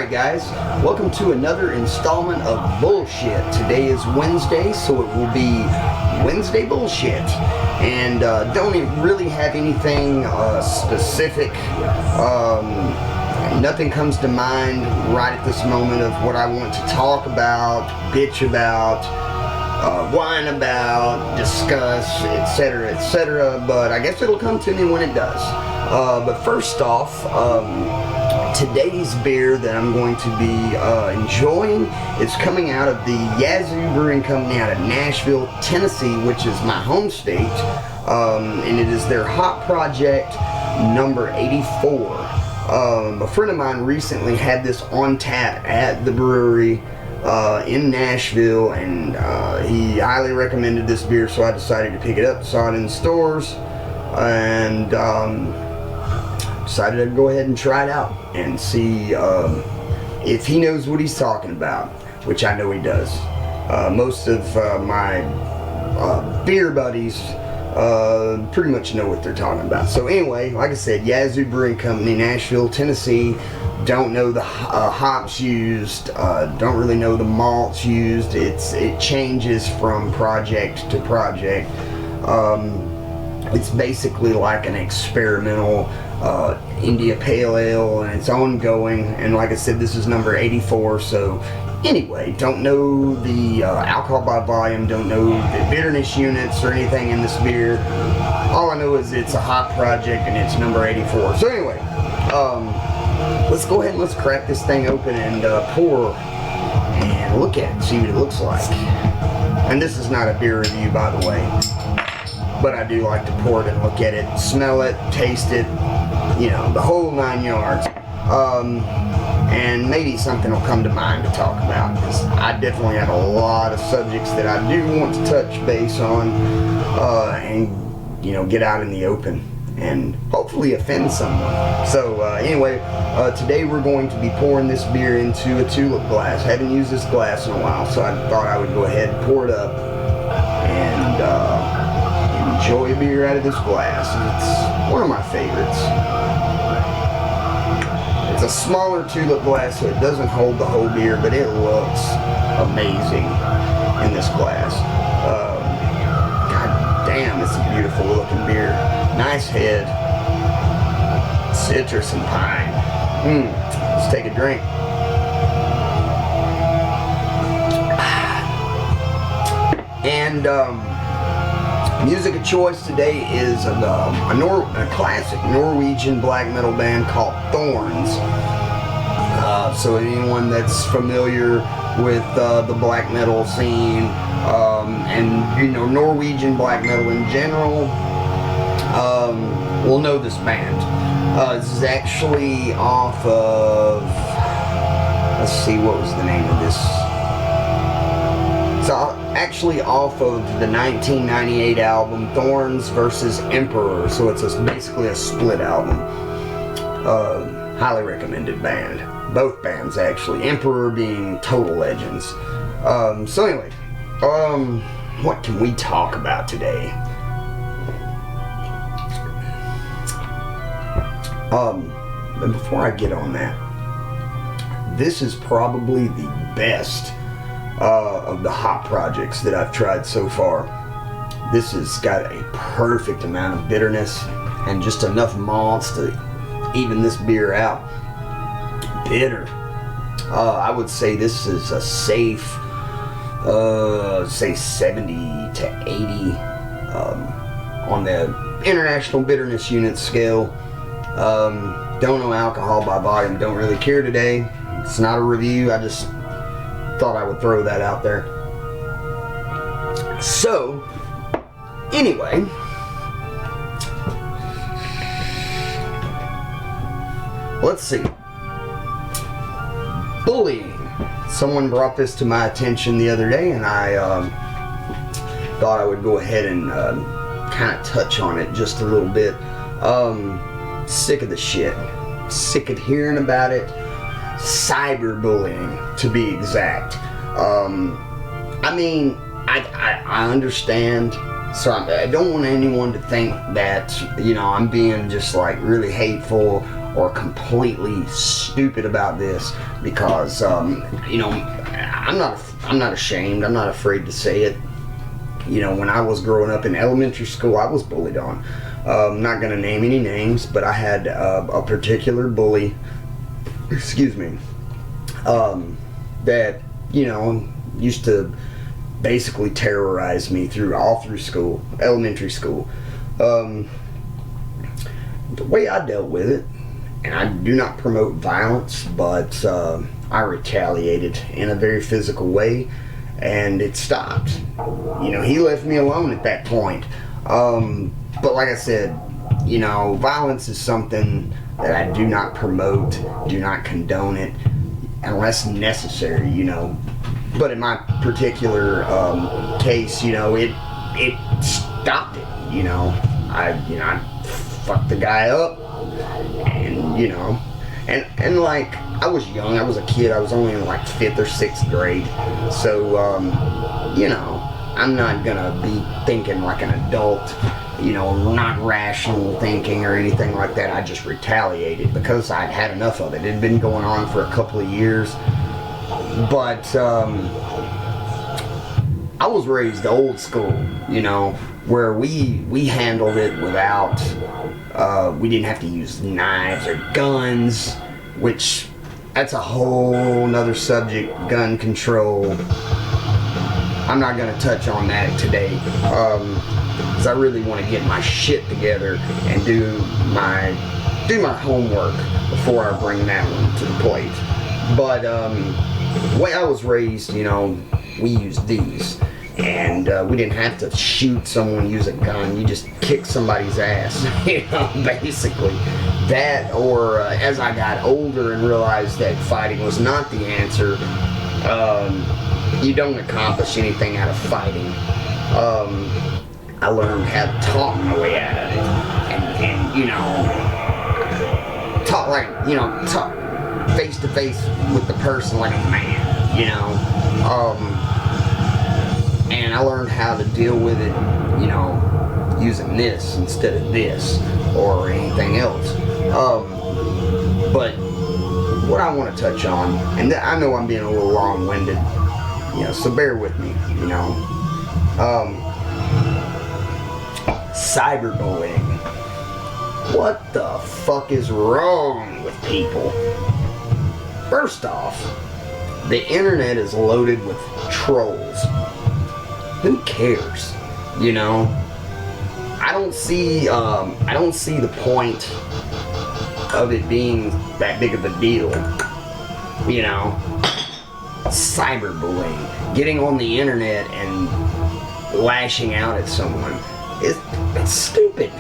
Alright guys, welcome to another installment of Bullshit. Today is Wednesday, so it will be Wednesday Bullshit. And don't really have anything specific. Nothing comes to mind right at this moment of what I want to talk about, bitch about, whine about, discuss, etc., etc. But I guess it'll come to me when it does. But first off, today's beer that I'm going to be enjoying is coming out of the Yazoo Brewing Company out of Nashville, Tennessee, which is my home state, and it is their Hop Project number 84. A friend of mine recently had this on tap at the brewery in Nashville, and he highly recommended this beer, so I decided to pick it up. Saw it in the stores, and decided I'd go ahead and try it out and see if he knows what he's talking about, which I know he does. Most of my beer buddies pretty much know what they're talking about. So anyway, like I said, Yazoo Brewing Company, Nashville, Tennessee. Don't know the hops used, don't really know the malts used. It changes from project to project. It's basically like an experimental India Pale Ale, and it's ongoing, and like I said, this is number 84. So anyway, don't know the alcohol by volume, don't know the bitterness units or anything in this beer. All I know is it's a hop project and it's number 84. So anyway, let's go ahead and let's crack this thing open and pour and look at it, see what it looks like. And this is not a beer review, by the way, but I do like to pour it and look at it, smell it, taste it, you know, the whole 9 yards. And maybe something will come to mind to talk about, because I definitely have a lot of subjects that I do want to touch base on, and, you know, get out in the open and hopefully offend someone. So anyway, today we're going to be pouring this beer into a tulip glass. I haven't used this glass in a while, so I thought I would go ahead and pour it up and enjoy a beer out of this glass. It's one of my favorites. It's a smaller tulip glass, so it doesn't hold the whole beer, but it looks amazing in this glass. God damn, it's a beautiful looking beer. Nice head, citrus and pine. Let's take a drink. And music of choice today is a classic Norwegian black metal band called Thorns. So anyone that's familiar with the black metal scene, and you know, Norwegian black metal in general, will know this band. This is actually off of, let's see, what was the name of this? It's actually off of the 1998 album Thorns vs. Emperor, so it's basically a split album. Highly recommended band. Both bands, actually. Emperor being total legends. So anyway, what can we talk about today? But before I get on that, this is probably the best of the hop projects that I've tried so far. This has got a perfect amount of bitterness and just enough malts to even this beer out. Bitter. I would say this is a safe, say 70 to 80 on the International Bitterness Unit scale. Don't know alcohol by volume, don't really care today. It's not a review, I just thought I would throw that out there. So, anyway, let's see. Bullying. Someone brought this to my attention the other day, and I thought I would go ahead and kind of touch on it just a little bit. Sick of the shit. Sick of hearing about it. Cyberbullying, to be exact. I mean, I understand. So I don't want anyone to think that, you know, I'm being just like really hateful or completely stupid about this, because you know, I'm not ashamed. I'm not afraid to say it. You know, when I was growing up in elementary school, I was bullied on. I'm not going to name any names, but I had a particular bully, excuse me, that, you know, used to basically terrorize me all through school, elementary school. The way I dealt with it, and I do not promote violence, but I retaliated in a very physical way, and it stopped. You know, he left me alone at that point. But like I said, you know, violence is something that I do not promote, do not condone it, unless necessary, you know. But in my particular case, you know, it stopped it, you know. I fucked the guy up, and, you know, and like, I was young, I was a kid, I was only in like 5th or 6th grade, so, you know, I'm not gonna be thinking like an adult, you know, not rational thinking or anything like that. I just retaliated because I'd had enough of it. It had been going on for a couple of years, but I was raised old school, you know, where we handled it without, we didn't have to use knives or guns, which, that's a whole nother subject, gun control. I'm not going to touch on that today, because I really want to get my shit together and do my homework before I bring that one to the plate. But the way I was raised, you know, we used these, and we didn't have to shoot someone, use a gun. You just kick somebody's ass, you know, basically. That, or as I got older and realized that fighting was not the answer, you don't accomplish anything out of fighting. I learned how to talk my way out of it, and you know, talk like, you know, talk face to face with the person like a man, you know. And I learned how to deal with it, you know, using this instead of this or anything else. But what I want to touch on, and I know I'm being a little long-winded, you know, so bear with me, you know. Cyberbullying. What the fuck is wrong with people? First off, the internet is loaded with trolls. Who cares? You know? I don't see the point of it being that big of a deal. You know? Cyberbullying. Getting on the internet and lashing out at someone. It's stupid.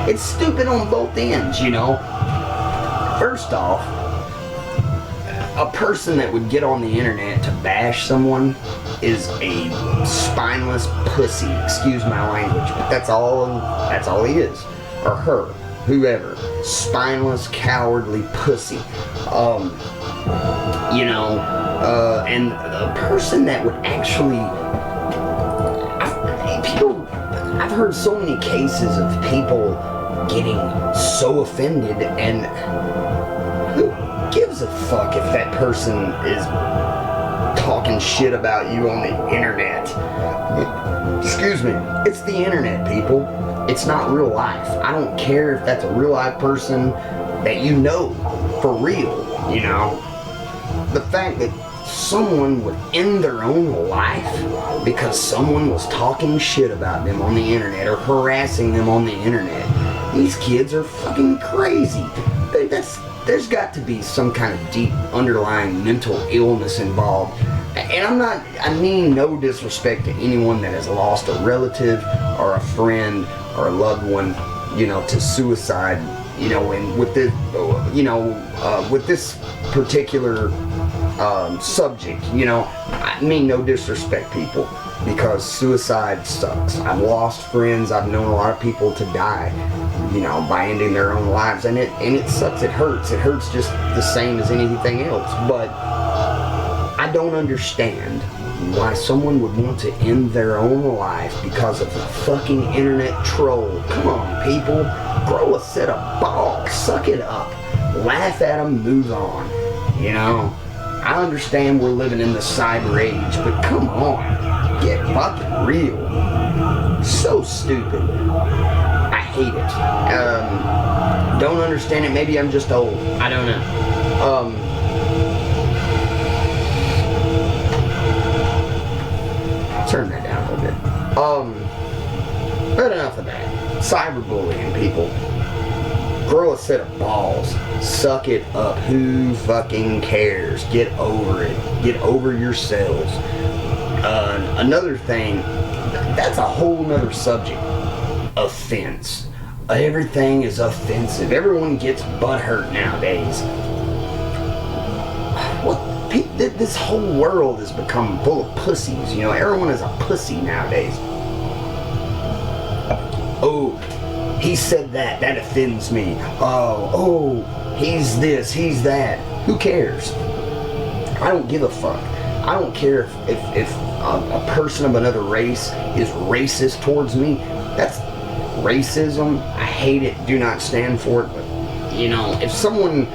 It's stupid on both ends, you know? First off, a person that would get on the internet to bash someone is a spineless pussy. Excuse my language, but that's all he is. Or her. Whoever. Spineless, cowardly pussy. You know, and a person that would actually... I've heard so many cases of people getting so offended, and who gives a fuck if that person is talking shit about you on the internet? Excuse me. It's the internet, people. It's not real life. I don't care if that's a real life person that you know for real, you know. The fact that someone would end their own life because someone was talking shit about them on the internet or harassing them on the internet. These kids are fucking crazy. There's got to be some kind of deep underlying mental illness involved. And I mean no disrespect to anyone that has lost a relative or a friend or a loved one, you know, to suicide, you know, and with this, you know, with this particular subject, you know, I mean no disrespect, people, because suicide sucks. I've lost friends, I've known a lot of people to die, you know, by ending their own lives, and it sucks. It hurts just the same as anything else. But I don't understand why someone would want to end their own life because of a fucking internet troll. Come on, people, grow a set of balls, suck it up. laugh at them, move on. You know, I understand we're living in the cyber age, but come on, get fucking real. So stupid. I hate it. Don't understand it. Maybe I'm just old. I don't know. Turn that down a little bit. But enough of that. Cyberbullying, people. Grow a set of balls. Suck it up. Who fucking cares? Get over it. Get over yourselves. Another thing, that's a whole nother subject. Offense. Everything is offensive. Everyone gets butthurt nowadays. This whole world has become full of pussies. You know, everyone is a pussy nowadays. Oh, he said that. That offends me. Oh, he's this, he's that. Who cares? I don't give a fuck. I don't care if a person of another race is racist towards me. That's racism. I hate it. Do not stand for it. But, you know, if someone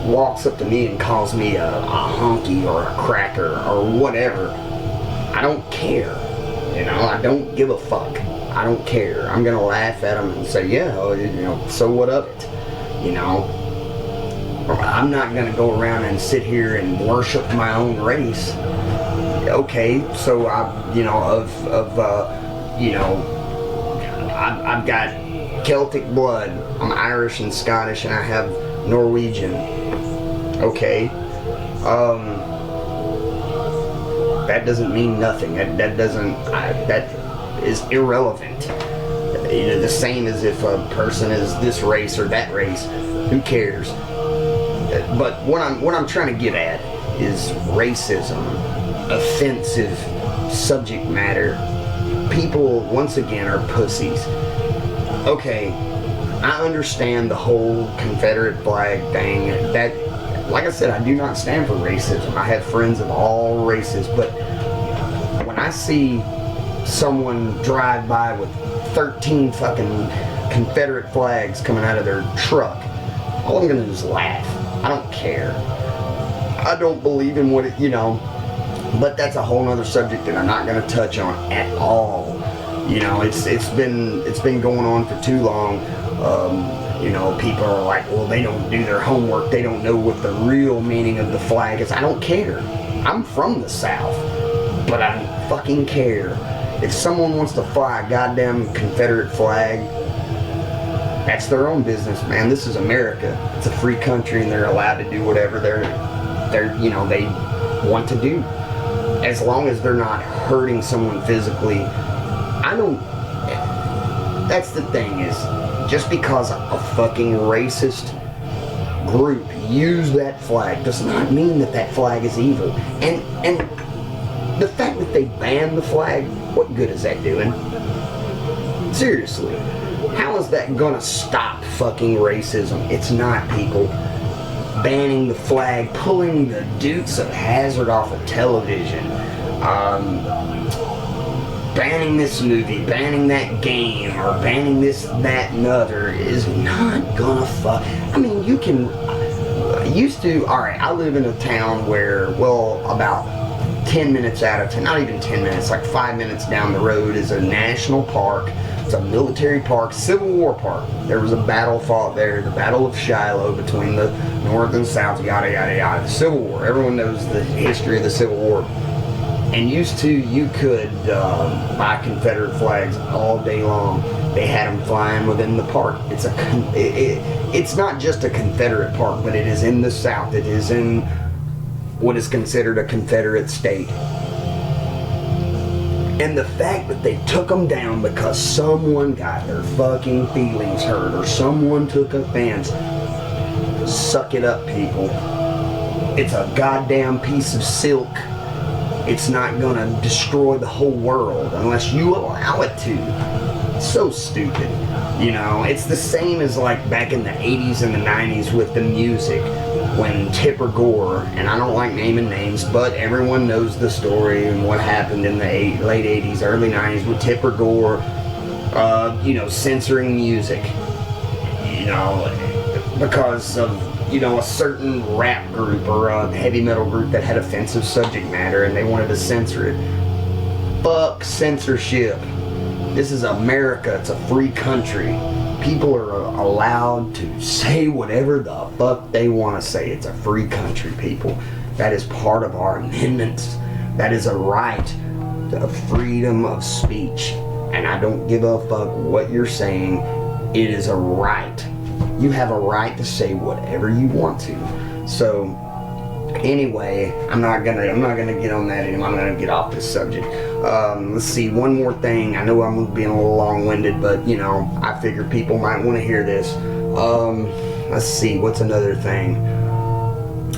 walks up to me and calls me a honky or a cracker or whatever, I don't care. You know, I don't give a fuck. I don't care. I'm gonna laugh at them and say, yeah, you know, so what of it? You know, I'm not gonna go around and sit here and worship my own race. Okay, so I've got Celtic blood. I'm Irish and Scottish, and I have Norwegian. Okay, that doesn't mean nothing. That is irrelevant. You know, the same as if a person is this race or that race. Who cares? But what I'm trying to get at is racism, offensive subject matter. People once again are pussies. Okay, I understand the whole Confederate flag thing. That, like I said, I do not stand for racism. I have friends of all races, but when I see someone drive by with 13 fucking Confederate flags coming out of their truck, all I'm gonna do is laugh. I don't care. I don't believe in what it, you know, but that's a whole nother subject that I'm not gonna touch on at all. You know, it's been going on for too long. You know, people are like, well, they don't do their homework. They don't know what the real meaning of the flag is. I don't care. I'm from the South, but I don't fucking care. If someone wants to fly a goddamn Confederate flag, that's their own business, man. This is America. It's a free country, and they're allowed to do whatever they want to do, as long as they're not hurting someone physically. That's the thing, is just because a fucking racist group use that flag does not mean that that flag is evil. And the fact that they banned the flag, what good is that doing? Seriously, how is that gonna stop fucking racism? It's not, people. Banning the flag, pulling the Dukes of Hazzard off of television, banning this movie, banning that game, or banning this, that, and other is not gonna fuck. I mean, you can. Alright, I live in a town where, well, about 10 minutes out of town, not even 10 minutes, like 5 minutes down the road is a national park. It's a military park, Civil War park. There was a battle fought there, the Battle of Shiloh, between the North and South, yada, yada, yada. The Civil War. Everyone knows the history of the Civil War. And used to, you could buy Confederate flags all day long. They had them flying within the park. It's not just a Confederate park, but it is in the South. It is in what is considered a Confederate state. And the fact that they took them down because someone got their fucking feelings hurt or someone took offense, suck it up, people. It's a goddamn piece of silk. It's not gonna destroy the whole world unless you allow it to. It's so stupid. You know, it's the same as like back in the 80s and the 90s with the music, when Tipper Gore, and I don't like naming names, but everyone knows the story and what happened in the late 80s, early 90s with Tipper Gore, censoring music, because of you know, a certain rap group or a heavy metal group that had offensive subject matter and they wanted to censor it. Fuck censorship. This is America. It's a free country. People are allowed to say whatever the fuck they want to say. It's a free country, people. That is part of our amendments. That is a right of freedom of speech. And I don't give a fuck what you're saying. It is a right. You have a right to say whatever you want to. So anyway, I'm not gonna get on that anymore. I'm gonna get off this subject. Let's see, one more thing. I know I'm being a little long-winded, but you know, I figure people might want to hear this. Let's see, what's another thing?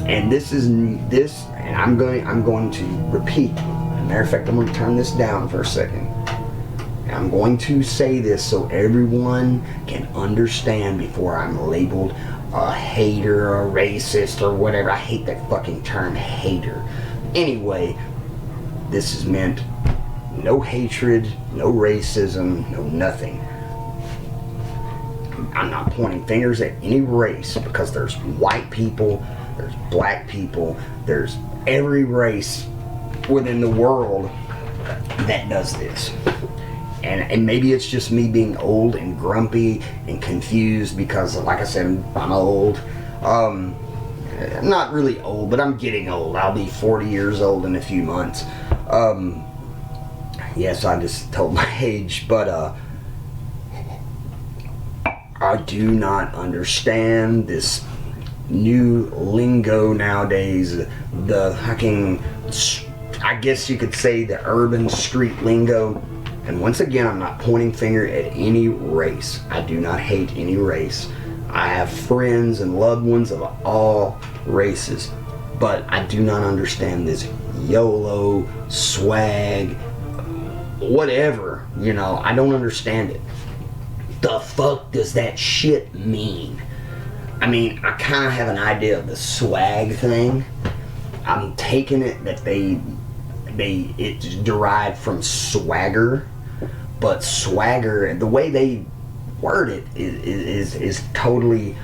And and I'm going to repeat. As a matter of fact, I'm going to turn this down for a second. And I'm going to say this so everyone can understand before I'm labeled a hater or a racist or whatever. I hate that fucking term, hater. Anyway, this is meant no hatred, no racism, no nothing. I'm not pointing fingers at any race because there's white people, there's black people, there's every race within the world that does this. And maybe it's just me being old and grumpy and confused because, like I said, I'm old. I'm not really old, but I'm getting old. I'll be 40 years old in a few months. Yes, I just told my age, but I do not understand this new lingo nowadays. The fucking, I guess you could say, the urban street lingo. And once again, I'm not pointing finger at any race. I do not hate any race. I have friends and loved ones of all races. But I do not understand this YOLO, swag, whatever. You know, I don't understand it. The fuck does that shit mean? I mean, I kind of have an idea of the swag thing. I'm taking it that it's derived from swagger. But swagger, the way they word it is totally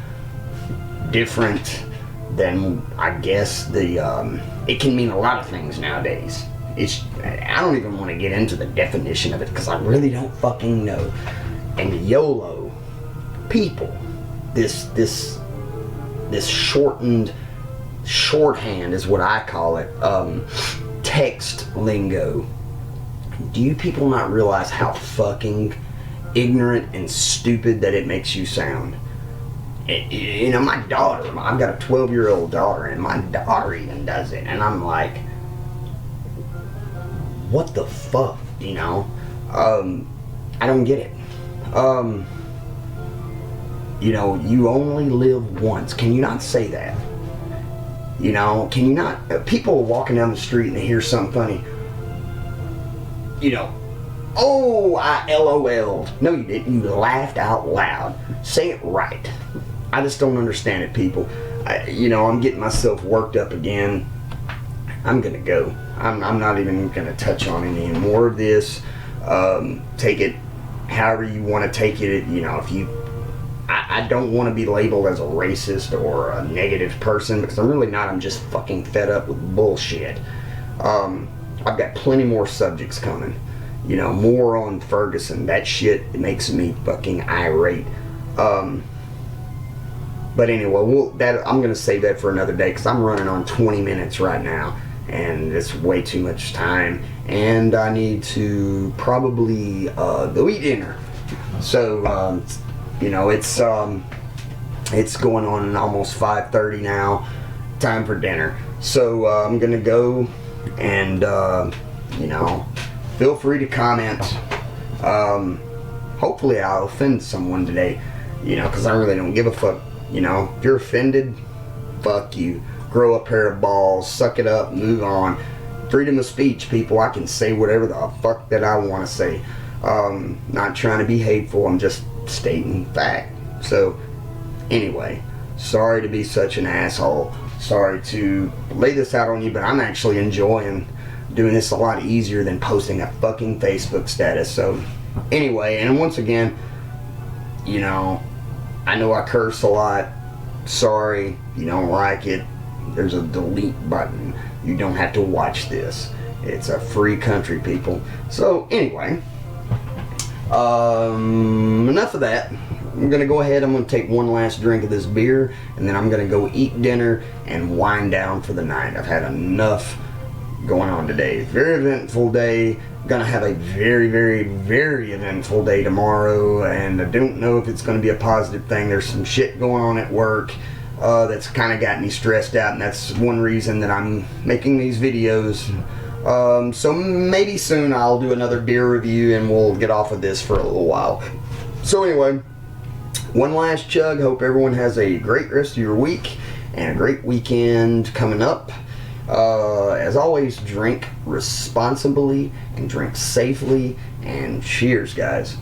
different than, I guess, it can mean a lot of things nowadays. I don't even want to get into the definition of it because I really don't fucking know. And YOLO, people, this shortened shorthand is what I call it, text lingo. Do you people not realize how fucking ignorant and stupid that it makes you sound? You know, my daughter, I've got a 12-year-old daughter, and my daughter even does it, and I'm like, what the fuck, you know? I don't get it. You know, you only live once. Can you not say that? You know, can you not? People are walking down the street and they hear something funny. You know, oh, I LOL'd. No, you didn't. You laughed out loud. Say it right. I just don't understand it, people. You know, I'm getting myself worked up again. I'm gonna go. I'm not even gonna touch on any more of this. Take it however you want to take it. You know, if you, I don't want to be labeled as a racist or a negative person because I'm really not. I'm just fucking fed up with bullshit. I've got plenty more subjects coming. You know, more on Ferguson. That shit, it makes me fucking irate. But anyway, I'm going to save that for another day because I'm running on 20 minutes right now. And it's way too much time. And I need to probably go eat dinner. So, you know, it's going on almost 5:30 now. Time for dinner. So I'm going to go. And, you know, feel free to comment. Hopefully I'll offend someone today, you know, because I really don't give a fuck. You know, if you're offended, fuck you. Grow a pair of balls, suck it up, move on. Freedom of speech, people. I can say whatever the fuck that I want to say. Not trying to be hateful, I'm just stating fact. So, anyway, sorry to be such an asshole. Sorry to lay this out on you, but I'm actually enjoying doing this a lot easier than posting a fucking Facebook status. So, anyway, and once again, you know I curse a lot. Sorry, you don't like it. There's a delete button. You don't have to watch this. It's a free country, people. So anyway, enough of that. I'm gonna go ahead. I'm gonna take one last drink of this beer, and then I'm gonna go eat dinner and wind down for the night. I've had enough going on today. Very eventful day. Gonna have a very, very, very eventful day tomorrow, and I don't know if it's gonna be a positive thing. There's some shit going on at work that's kind of got me stressed out, and that's one reason that I'm making these videos. So maybe soon I'll do another beer review and we'll get off of this for a little while. So anyway, one last chug. Hope everyone has a great rest of your week and a great weekend coming up. As always, drink responsibly and drink safely, and cheers, guys.